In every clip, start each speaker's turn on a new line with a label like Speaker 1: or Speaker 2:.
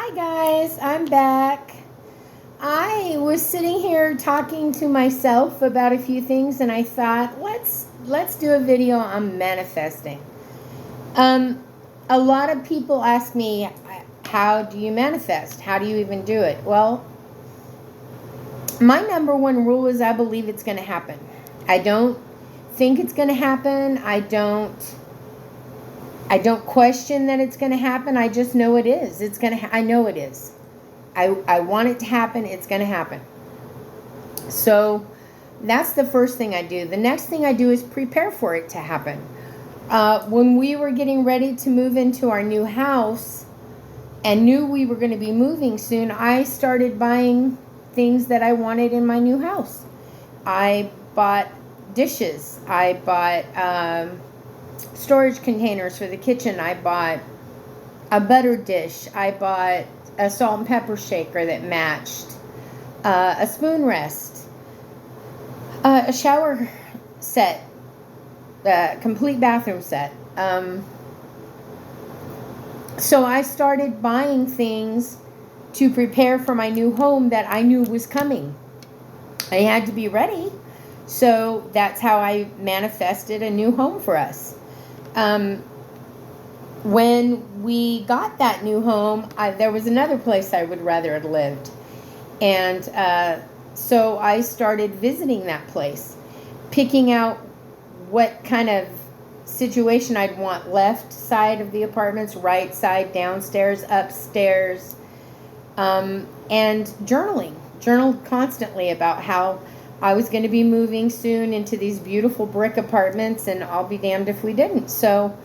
Speaker 1: Hi guys, I'm back. I was sitting here talking to myself about a few things and I thought let's do a video on manifesting. A lot of people ask me, how do you manifest? How do you even do it? Well, my number one rule is I believe it's going to happen. I don't think it's going to happen. I don't question that it's going to happen. I just know it is. It's going to I know it is. I want it to happen. It's going to happen. So that's the first thing I do. The next thing I do is prepare for it to happen. When we were getting ready to move into our new house and knew we were going to be moving soon, I started buying things that I wanted in my new house. I bought dishes. I bought storage containers for the kitchen. I bought a butter dish. I bought a salt and pepper shaker that matched, a spoon rest, a shower set, complete bathroom set. So I started buying things to prepare for my new home that I knew was coming. I had to be ready. So that's how I manifested a new home for us. When we got that new home, there was another place I would rather have lived. And so I started visiting that place, picking out what kind of situation I'd want: left side of the apartments, right side, downstairs, upstairs, and journaled constantly about how I was going to be moving soon into these beautiful brick apartments, and I'll be damned if we didn't. So,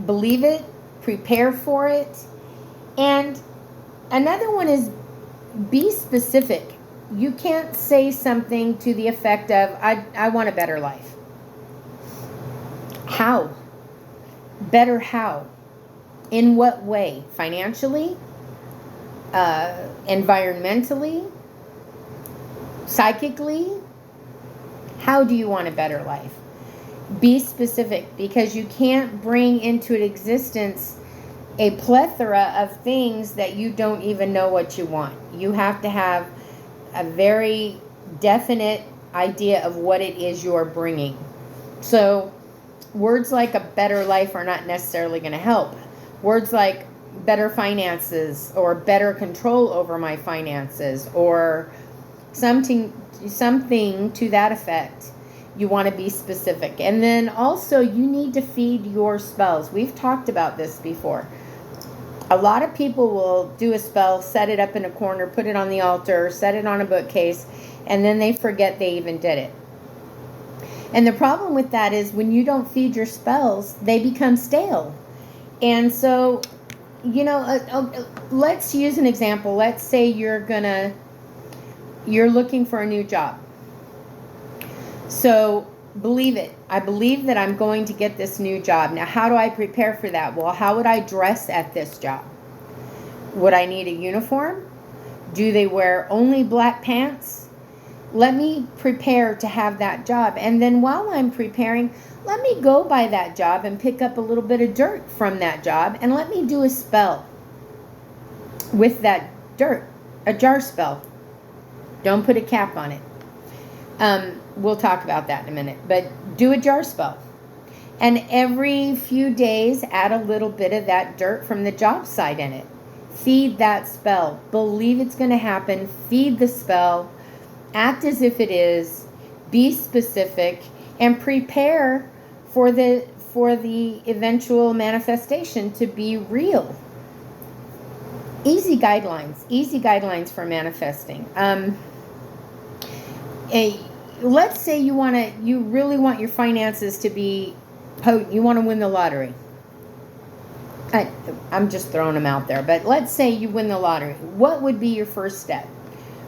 Speaker 1: believe it, prepare for it. And another one is be specific. You can't say something to the effect of, I want a better life. How? Better how? In what way? Financially? Environmentally? Psychically? How do you want a better life? Be specific, because you can't bring into existence a plethora of things that you don't even know what you want. You have to have a very definite idea of what it is you're bringing. So words like a better life are not necessarily going to help. Words like better finances, or better control over my finances, or something to that effect. You want to be specific. And then also you need to feed your spells. We've talked about this before. A lot of people will do a spell, set it up in a corner, put it on the altar, set it on a bookcase, and then they forget they even did it. And the problem with that is when you don't feed your spells, they become stale. And so, let's use an example. Let's say you're looking for a new job. So believe it. I believe that I'm going to get this new job. Now, how do I prepare for that? Well, how would I dress at this job? Would I need a uniform? Do they wear only black pants? Let me prepare to have that job. And then while I'm preparing, let me go by that job and pick up a little bit of dirt from that job, and let me do a spell with that dirt, a jar spell. Don't put a cap on it. We'll talk about that in a minute. But do a jar spell. And every few days, add a little bit of that dirt from the job site in it. Feed that spell. Believe it's going to happen. Feed the spell. Act as if it is. Be specific. And prepare for the eventual manifestation to be real. Easy guidelines for manifesting. Let's say you really want your finances to be potent. You want to win the lottery. I'm just throwing them out there. But let's say you win the lottery. What would be your first step?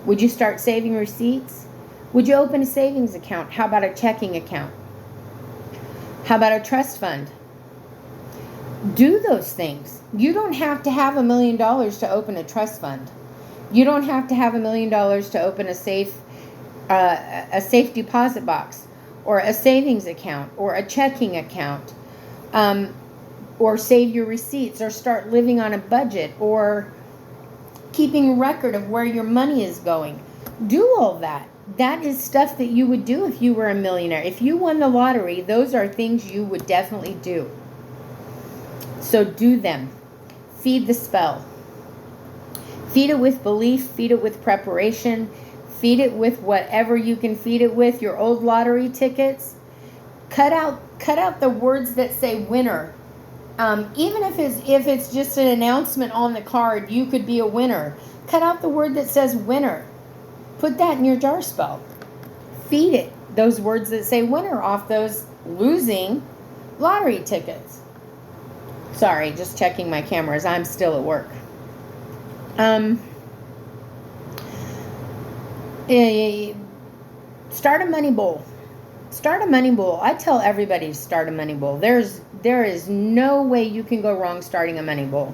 Speaker 1: Would you start saving receipts? Would you open a savings account? How about a checking account? How about a trust fund? Do those things. You don't have to have $1 million to open a trust fund. You don't have to have $1 million to open a safe deposit box, or a savings account, or a checking account. or save your receipts, or start living on a budget, or keeping record of where your money is going. Do all that. That is stuff that you would do if you were a millionaire. If you won the lottery, those are things you would definitely do. So do them. Feed the spell. Feed it with belief. Feed it with preparation. Feed it with whatever you can feed it with. Your old lottery tickets. Cut out the words that say winner. Even if it's just an announcement on the card, you could be a winner. Cut out the word that says winner. Put that in your jar spell. Feed it those words that say winner off those losing lottery tickets. Sorry, just checking my cameras. I'm still at work. Start a money bowl. Start a money bowl. I tell everybody to start a money bowl. There is no way you can go wrong starting a money bowl.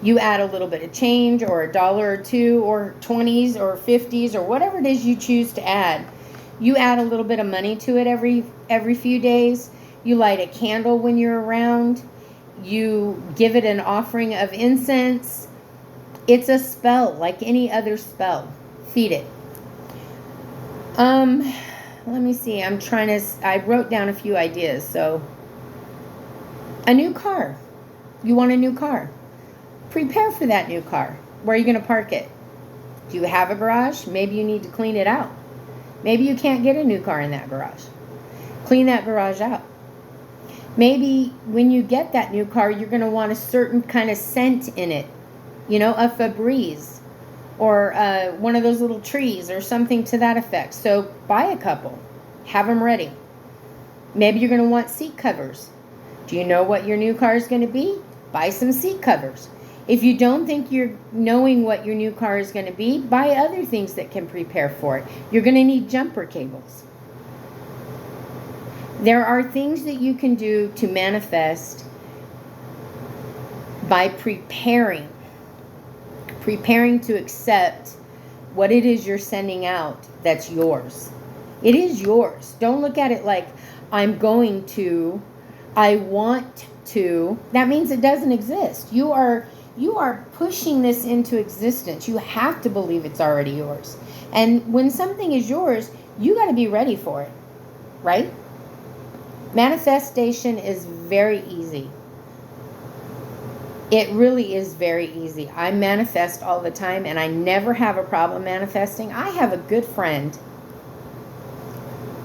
Speaker 1: You add a little bit of change, or a dollar or two, or 20s or 50s, or whatever it is you choose to add. You add a little bit of money to it every few days. You light a candle when you're around. You give it an offering of incense. It's a spell like any other spell. Feed it. Let me see. I wrote down a few ideas. So, a new car. You want a new car. Prepare for that new car. Where are you going to park it? Do you have a garage? Maybe you need to clean it out. Maybe you can't get a new car in that garage. Clean that garage out. Maybe when you get that new car, you're going to want a certain kind of scent in it. You know, a Febreze, or one of those little trees, or something to that effect. So buy a couple. Have them ready. Maybe you're going to want seat covers. Do you know what your new car is going to be? Buy some seat covers. If you don't think you're knowing what your new car is going to be, buy other things that can prepare for it. You're going to need jumper cables. There are things that you can do to manifest by preparing to accept what it is you're sending out that's yours. It is yours. Don't look at it like, I'm going to, I want to. That means it doesn't exist. You are pushing this into existence. You have to believe it's already yours. And when something is yours, you got to be ready for it, right? Manifestation is very easy. It really is very easy. I manifest all the time, and I never have a problem manifesting. I have a good friend.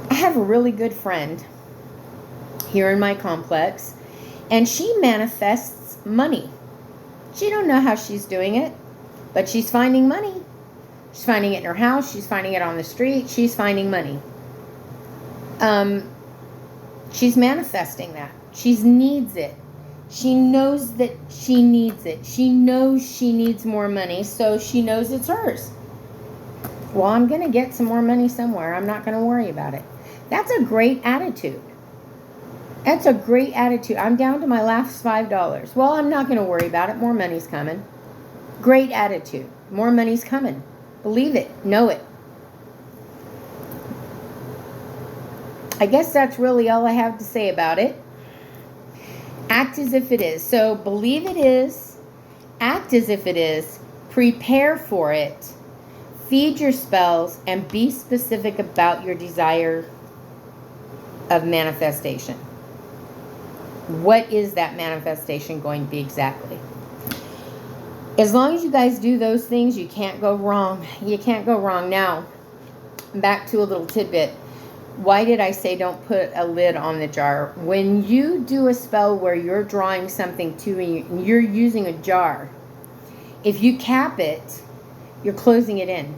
Speaker 1: I have a really good friend here in my complex, and she manifests money. She don't know how she's doing it, but she's finding money. She's finding it in her house. She's finding it on the street. She's finding money. She's manifesting that. She needs it. She knows that she needs it. She knows she needs more money, so she knows it's hers. Well, I'm going to get some more money somewhere. I'm not going to worry about it. That's a great attitude. That's a great attitude. I'm down to my last $5. Well, I'm not going to worry about it. More money's coming. Great attitude. More money's coming. Believe it. Know it. I guess that's really all I have to say about it. Act as if it is. So believe it is. Act as if it is. Prepare for it. Feed your spells and be specific about your desire of manifestation. What is that manifestation going to be exactly? As long as you guys do those things, you can't go wrong. You can't go wrong. Now, back to a little tidbit. Why did I say don't put a lid on the jar? When you do a spell where you're drawing something to and you're using a jar, if you cap it, you're closing it in.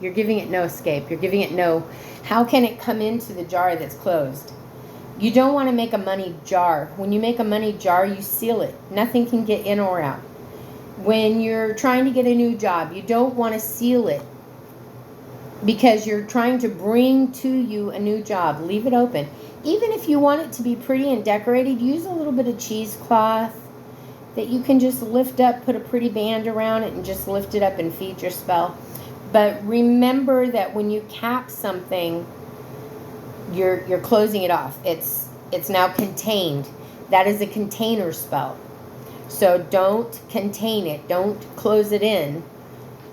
Speaker 1: You're giving it no escape. You're giving it no, how can it come into the jar that's closed? You don't want to make a money jar. When you make a money jar, you seal it. Nothing can get in or out. When you're trying to get a new job, you don't want to seal it, because you're trying to bring to you a new job. Leave it open. Even if you want it to be pretty and decorated, use a little bit of cheesecloth that you can just lift up, put a pretty band around it, and just lift it up and feed your spell. But remember that when you cap something, you're closing it off. It's now contained. That is a container spell. So don't contain it. Don't close it in.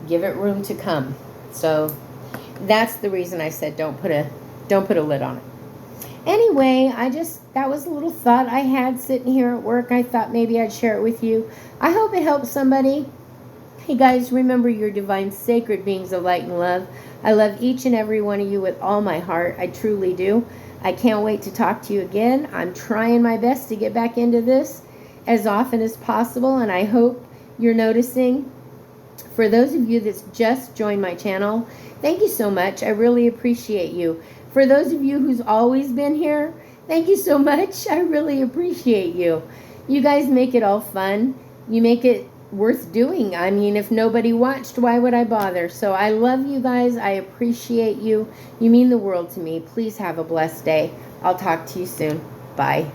Speaker 1: Give it room to come. So that's the reason I said don't put a lid on it. Anyway, that was a little thought I had sitting here at work. I thought maybe I'd share it with you. I hope it helps somebody. Hey guys, remember you're divine, sacred beings of light and love. I love each and every one of you with all my heart. I truly do. I can't wait to talk to you again. I'm trying my best to get back into this as often as possible, and I hope you're noticing. For those of you that's just joined my channel, thank you so much. I really appreciate you. For those of you who's always been here, thank you so much. I really appreciate you. You guys make it all fun. You make it worth doing. I mean, if nobody watched, why would I bother? So I love you guys. I appreciate you. You mean the world to me. Please have a blessed day. I'll talk to you soon. Bye.